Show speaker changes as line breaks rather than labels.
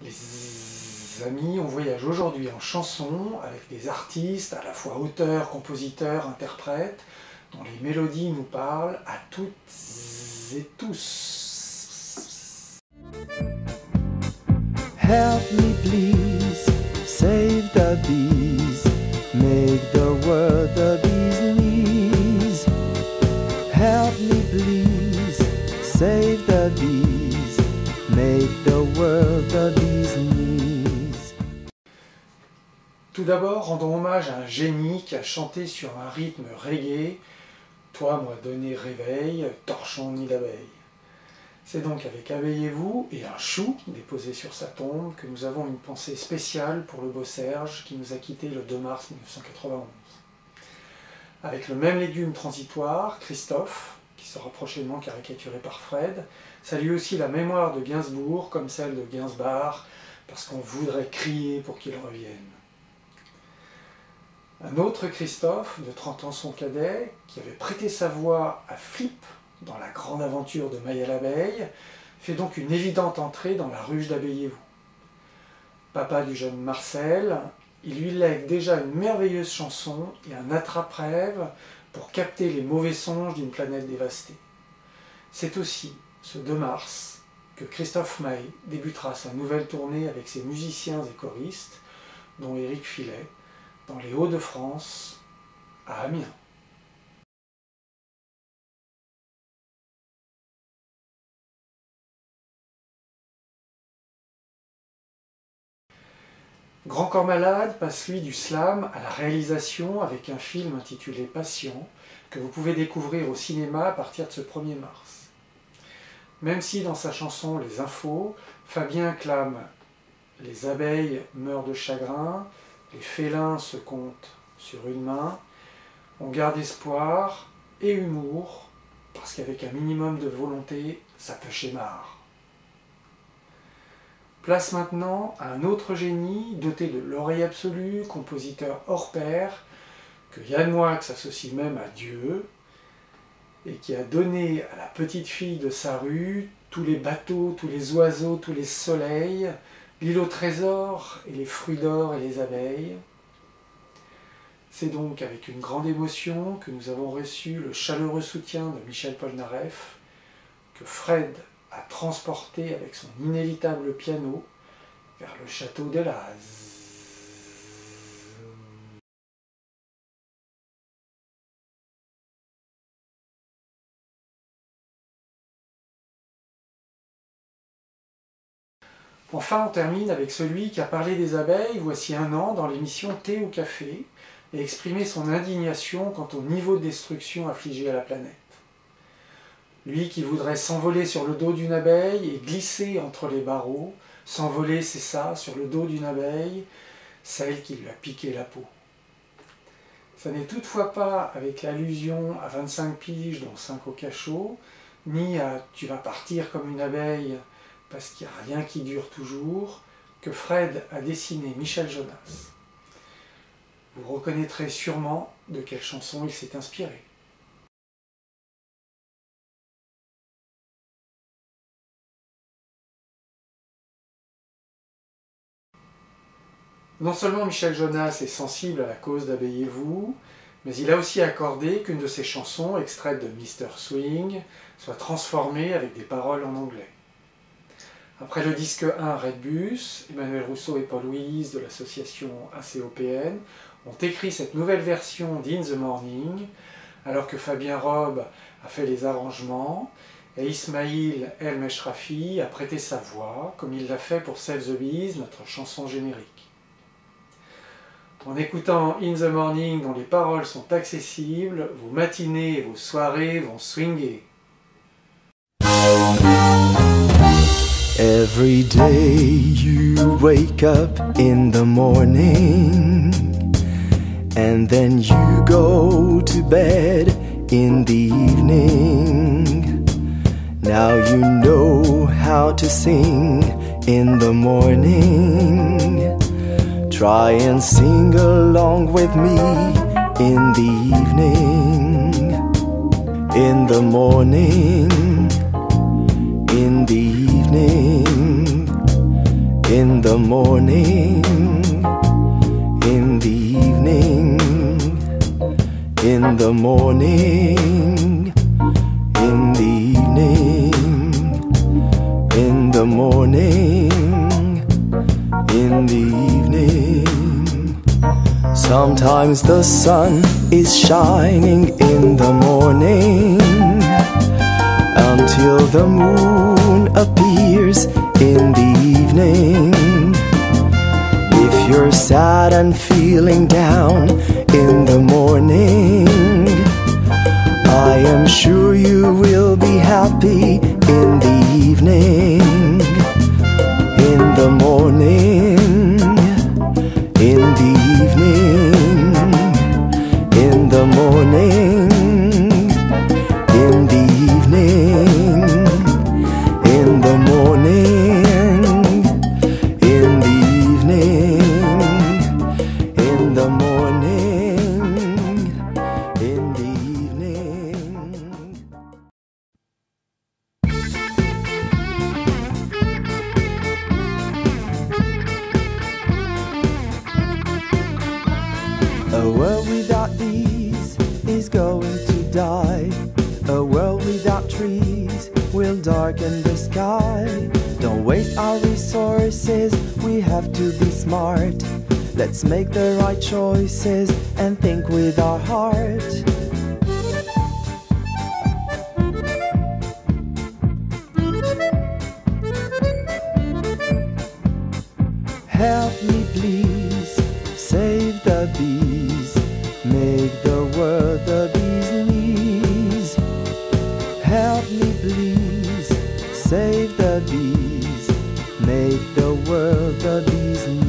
Les amis, on voyage aujourd'hui en chanson avec des artistes, à la fois auteurs, compositeurs, interprètes, dont les mélodies nous parlent à toutes et tous.
Help me please, save the bees, make the world the bee's knees. Help me please, save the bees, make the world the bee's knees.
Tout d'abord, rendons hommage à un génie qui a chanté sur un rythme reggae « Toi moi donné réveil, torchon nid d'abeille ». C'est donc avec Abeillez-vous et un chou déposé sur sa tombe que nous avons une pensée spéciale pour le beau Serge qui nous a quittés le 2 mars 1991. Avec le même légume transitoire, Christophe, qui sera prochainement caricaturé par Fred, salue aussi la mémoire de Gainsbourg comme celle de Gainsbar, parce qu'on voudrait crier pour qu'il revienne. Un autre Christophe, de 30 ans son cadet, qui avait prêté sa voix à Flip dans la grande aventure de Maya l'abeille, fait donc une évidente entrée dans la ruche d'Abeillez-vous. Papa du jeune Marcel, il lui lègue déjà une merveilleuse chanson et un attrape-rêve pour capter les mauvais songes d'une planète dévastée. C'est aussi ce 2 mars que Christophe Maé débutera sa nouvelle tournée avec ses musiciens et choristes, dont Éric Filet, dans les Hauts-de-France, à Amiens. Grand Corps Malade passe lui du slam à la réalisation avec un film intitulé Patient que vous pouvez découvrir au cinéma à partir de ce 1er mars. Même si dans sa chanson Les Infos, Fabien clame « Les abeilles meurent de chagrin, les félins se comptent sur une main », on garde espoir et humour parce qu'avec un minimum de volonté, ça peut schémar. Place maintenant à un autre génie, doté de l'oreille absolue, compositeur hors pair, que Yann Moix associe même à Dieu, et qui a donné à la petite fille de sa rue tous les bateaux, tous les oiseaux, tous les soleils, l'île au trésor et les fruits d'or et les abeilles. C'est donc avec une grande émotion que nous avons reçu le chaleureux soutien de Michel Polnareff, que Fred a transporté avec son inévitable piano vers le château de Laz. Enfin, on termine avec celui qui a parlé des abeilles voici 1 an dans l'émission Thé ou Café et exprimé son indignation quant au niveau de destruction affligé à la planète. Lui qui voudrait s'envoler sur le dos d'une abeille et glisser entre les barreaux, s'envoler, c'est ça, sur le dos d'une abeille, celle qui lui a piqué la peau. Ça n'est toutefois pas avec l'allusion à 25 piges dans 5 au cachot, ni à « tu vas partir comme une abeille » parce qu'il n'y a rien qui dure toujours, que Fred a dessiné Michel Jonas. Vous reconnaîtrez sûrement de quelle chanson il s'est inspiré. Non seulement Michel Jonas est sensible à la cause d'Abeillez-vous, mais il a aussi accordé qu'une de ses chansons, extraite de Mr. Swing, soit transformée avec des paroles en anglais. Après le disque 1 Redbus, Emmanuel Rousseau et Paul Willis de l'association ACOPN ont écrit cette nouvelle version d'In the Morning, alors que Fabien Robe a fait les arrangements et Ismail El Meshrafi a prêté sa voix, comme il l'a fait pour Save the Bees, notre chanson générique. En écoutant In the Morning dont les paroles sont accessibles, vos matinées et vos soirées vont swinger.
Every day you wake up in the morning and then you go to bed in the evening. Now you know how to sing in the morning. Try and sing along with me in the evening, in the morning, in the evening, in the morning, in the evening, in the morning, in the evening, in the morning, in the evening. Sometimes the sun is shining in the morning until the moon appears in the evening. If you're sad and feeling down in the morning, I am sure you will be happy in the evening. In the morning, in the evening, in the morning, in the evening, in the morning, in the evening, in the morning, in the evening. A world without these is going to die. A world without trees will darken the sky. Don't waste our resources, we have to be smart. Let's make the right choices and think with our heart. Help me please, save the bees, make the world the bee's knees. Help me please, save the bees, make the world the bee's knees.